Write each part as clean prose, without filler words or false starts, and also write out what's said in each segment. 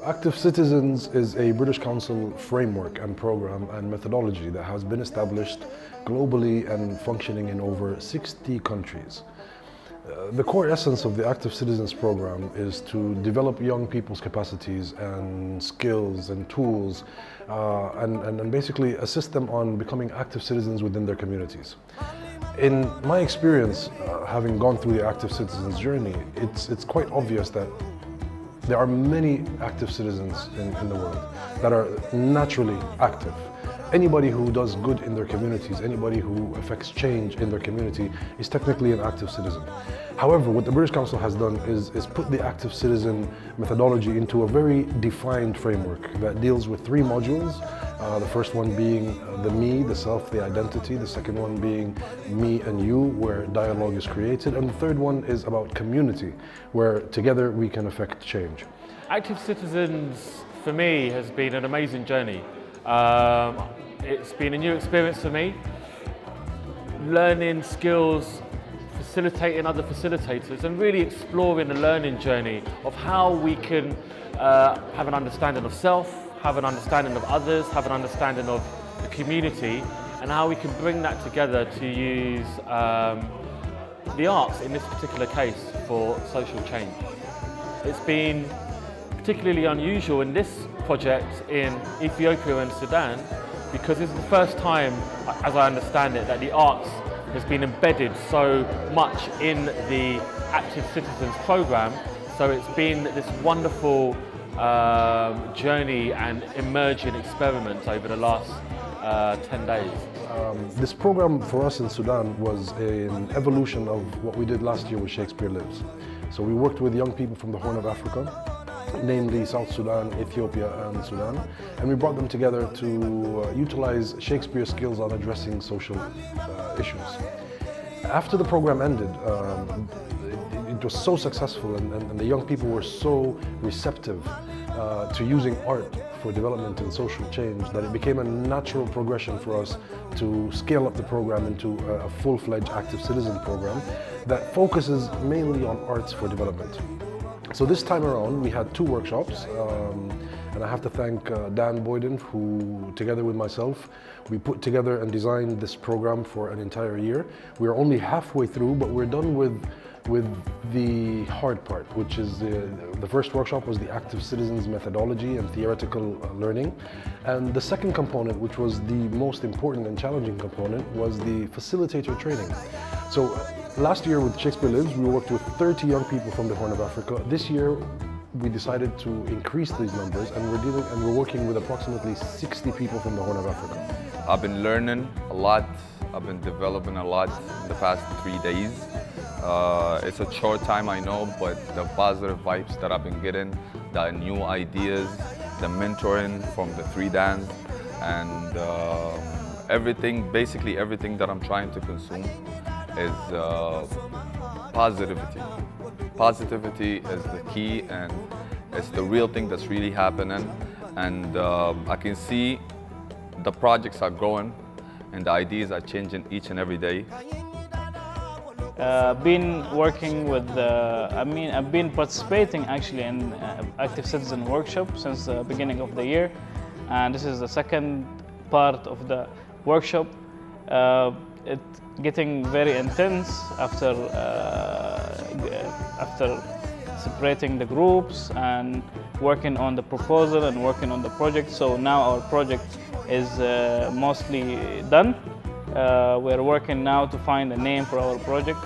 Active Citizens is a British Council framework and program and methodology that has been established globally and functioning in over 60 countries. The core essence of the Active Citizens program is to develop young people's capacities and skills and tools and basically assist them on becoming active citizens within their communities. In my experience, having gone through the Active Citizens journey, it's quite obvious that there are many active citizens in the world that are naturally active. Anybody who does good in their communities, anybody who affects change in their community is technically an active citizen. However, what the British Council has done is put the active citizen methodology into a very defined framework that deals with 3 modules. The first one being the me, the self, the identity. The second one being me and you, where dialogue is created. And the third one is about community, where together we can affect change. Active Citizens, for me, has been an amazing journey. It's been a new experience for me, learning skills, facilitating other facilitators, and really exploring the learning journey of how we can have an understanding of self, have an understanding of others, have an understanding of the community, and how we can bring that together to use the arts, in this particular case, for social change. It's been particularly unusual in this project in Ethiopia and Sudan, because this is the first time, as I understand it, that the arts has been embedded so much in the Active Citizens program. So it's been this wonderful journey and emerging experiment over the last 10 days. This program for us in Sudan was an evolution of what we did last year with Shakespeare Lives. So we worked with young people from the Horn of Africa, namely South Sudan, Ethiopia and Sudan, and we brought them together to utilize Shakespeare's skills on addressing social issues. After the program ended, it was so successful and the young people were so receptive to using art for development and social change that it became a natural progression for us to scale up the program into a full-fledged active citizen program that focuses mainly on arts for development. So this time around we had 2 workshops, and I have to thank Dan Boyden, who together with myself, we put together and designed this program for an entire year. We're only halfway through, but we're done with the hard part, which is the first workshop was the Active Citizens methodology and theoretical learning. And the second component, which was the most important and challenging component, was the facilitator training. So last year with Shakespeare Lives, we worked with 30 young people from the Horn of Africa. This year, we decided to increase these numbers, and we're working with approximately 60 people from the Horn of Africa. I've been learning a lot. I've been developing a lot in the past 3 days. It's a short time, I know, but the positive vibes that I've been getting, the new ideas, the mentoring from the 3 dans, and everything, basically everything that I'm trying to consume is positivity. Positivity is the key, and it's the real thing that's really happening. And I can see the projects are growing and the ideas are changing each and every day. Been working with, I've been participating actually in Active Citizen workshop since the beginning of the year, and this is the second part of the workshop. It's getting very intense after separating the groups and working on the proposal and working on the project. So now our project is mostly done. We're working now to find a name for our project.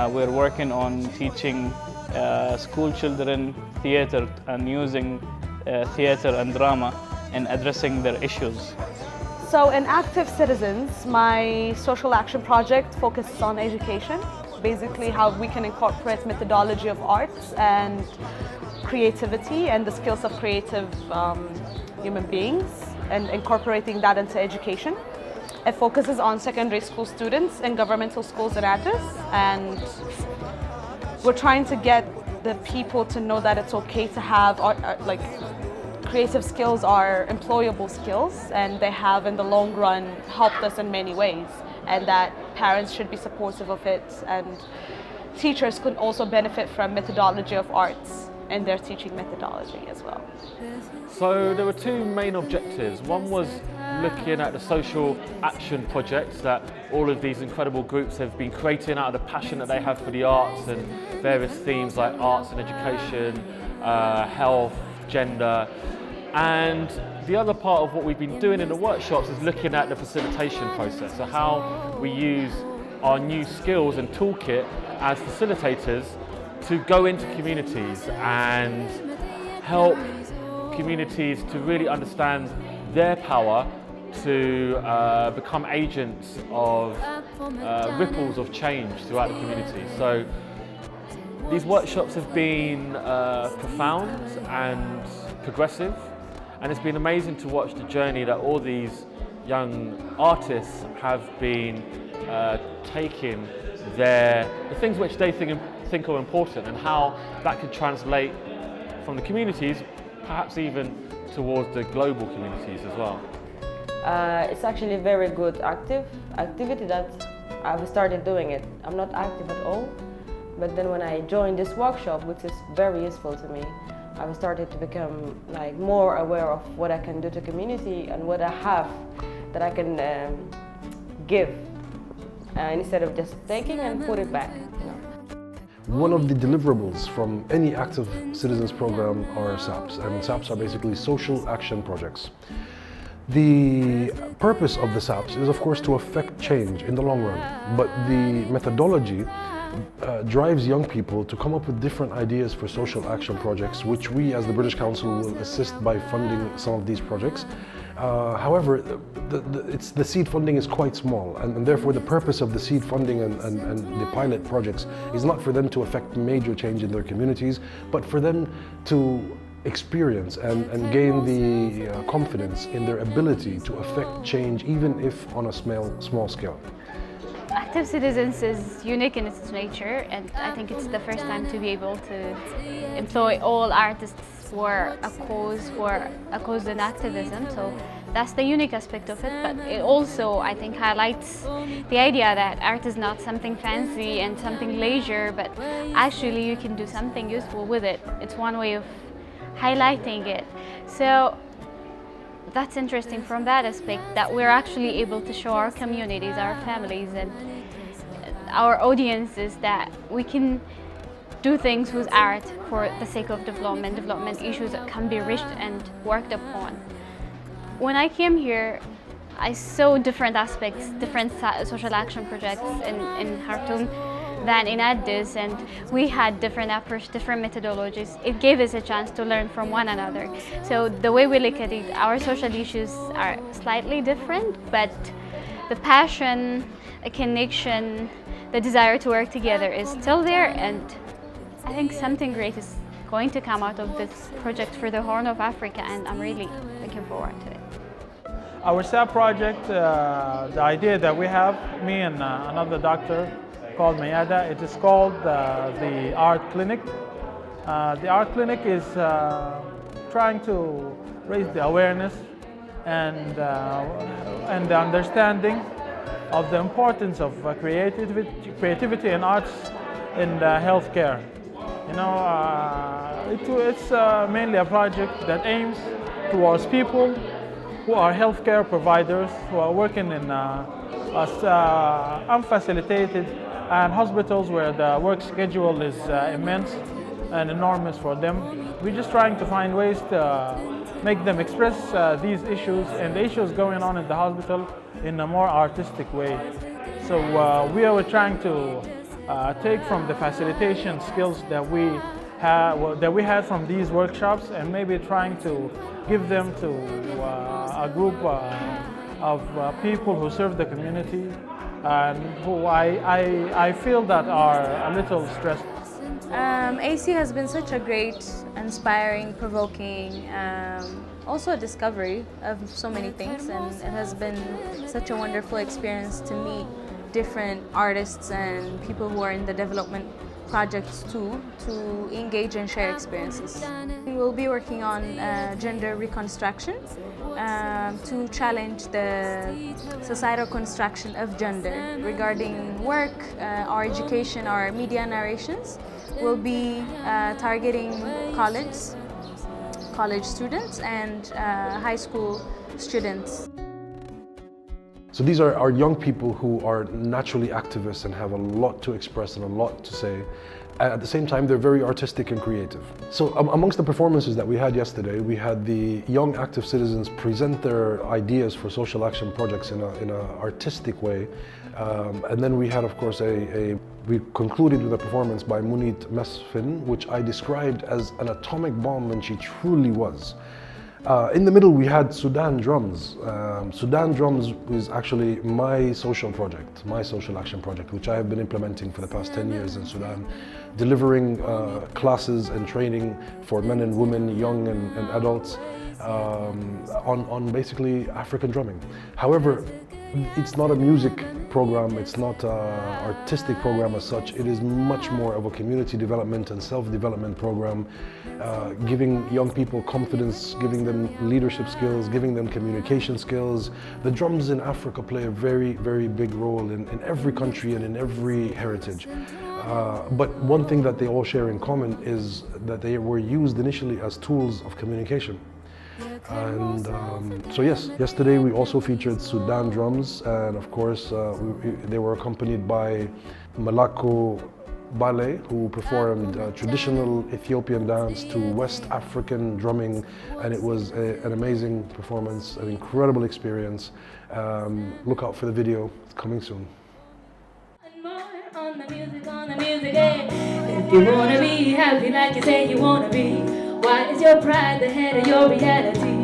We're working on teaching school children theater and using theater and drama in addressing their issues. So in Active Citizens, my social action project focuses on education, basically how we can incorporate methodology of arts and creativity and the skills of creative human beings and incorporating that into education. It focuses on secondary school students in governmental schools in Addis, and we're trying to get the people to know that it's okay to have creative skills are employable skills, and they have in the long run helped us in many ways, and that parents should be supportive of it, and teachers could also benefit from methodology of arts in their teaching methodology as well. So there were two main objectives. One was looking at the social action projects that all of these incredible groups have been creating out of the passion that they have for the arts and various themes like arts and education, health, gender. And the other part of what we've been doing in the workshops is looking at the facilitation process, so how we use our new skills and toolkit as facilitators to go into communities and help communities to really understand their power to become agents of ripples of change throughout the community. So these workshops have been profound and progressive, and it's been amazing to watch the journey that all these young artists have been taking the things which they think are important, and how that can translate from the communities, perhaps even towards the global communities as well. It's actually a very good activity that I've started doing it. I'm not active at all, but then when I joined this workshop, which is very useful to me, I've started to become like more aware of what I can do to community and what I have that I can give instead of just taking and put it back. You know. One of the deliverables from any active citizens program are SAPs, and SAPs are basically social action projects. The purpose of the SAPs is of course to affect change in the long run, but the methodology drives young people to come up with different ideas for social action projects, which we as the British Council will assist by funding some of these projects. However, the seed funding is quite small, and therefore the purpose of the seed funding and the pilot projects is not for them to affect major change in their communities, but for them to experience and gain the confidence in their ability to affect change, even if on a small scale. Active Citizens is unique in its nature, and I think it's the first time to be able to employ all artists for a cause and activism. So that's the unique aspect of it, but it also, I think, highlights the idea that art is not something fancy and something leisure, but actually you can do something useful with it. It's one way of highlighting it. So that's interesting from that aspect, that we're actually able to show our communities, our families, and our audiences that we can do things with art for the sake of development issues that can be reached and worked upon. When I came here, I saw different aspects, different social action projects in Khartoum than in Addis, and we had different approach, different methodologies. It gave us a chance to learn from one another. So the way we look at it, our social issues are slightly different, but the passion, a connection, the desire to work together is still there, and I think something great is going to come out of this project for the Horn of Africa, and I'm really looking forward to it. Our SAP project, the idea that we have, me and another doctor called Mayada, it is called the Art Clinic. The Art Clinic is trying to raise the awareness and the understanding of the importance of creativity and arts in healthcare. You know, it's mainly a project that aims towards people who are healthcare providers, who are working in unfacilitated and hospitals where the work schedule is immense and enormous for them. We're just trying to find ways to make them express these issues and the issues going on in the hospital in a more artistic way. So we are trying to take from the facilitation skills that we had from these workshops, and maybe trying to give them to a group of people who serve the community and who I feel that are a little stressed. AC has been such a great, inspiring, provoking, also a discovery of so many things, and it has been such a wonderful experience to meet different artists and people who are in the development projects too, to engage and share experiences. We'll be working on gender reconstruction to challenge the societal construction of gender regarding work, our education, our media narrations. will be targeting college students and high school students. So these are our young people who are naturally activists and have a lot to express and a lot to say. At the same time, they're very artistic and creative. So amongst the performances that we had yesterday, we had the young active citizens present their ideas for social action projects in an artistic way. And then we had, of course, we concluded with a performance by Munit Mesfin, which I described as an atomic bomb, and she truly was. In the middle, we had Sudan Drums. Sudan Drums is actually my social project, my social action project, which I have been implementing for the past 10 years in Sudan, delivering classes and training for men and women, young and adults, on basically African drumming. However, it's not a music program, it's not an artistic program as such. It is much more of a community development and self-development program, giving young people confidence, giving them leadership skills, giving them communication skills. The drums in Africa play a very, very big role in every country and in every heritage. But one thing that they all share in common is that they were used initially as tools of communication. And so yes, yesterday we also featured Sudan Drums, and of course they were accompanied by Malako Ballet, who performed traditional Ethiopian dance to West African drumming, and it was an amazing performance, an incredible experience. Look out for the video, it's coming soon. If you wanna be happy like you say you wanna be, why is your pride the head of your reality?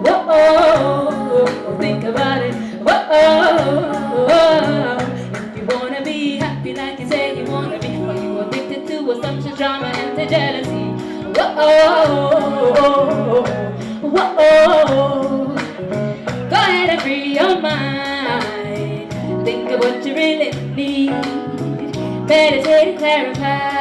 Whoa, think about it. Whoa, if you wanna be happy like you say you wanna be, are you addicted to assumptions, drama, and to jealousy? Whoa, go ahead and free your mind. Think of what you really need. Meditate and clarify.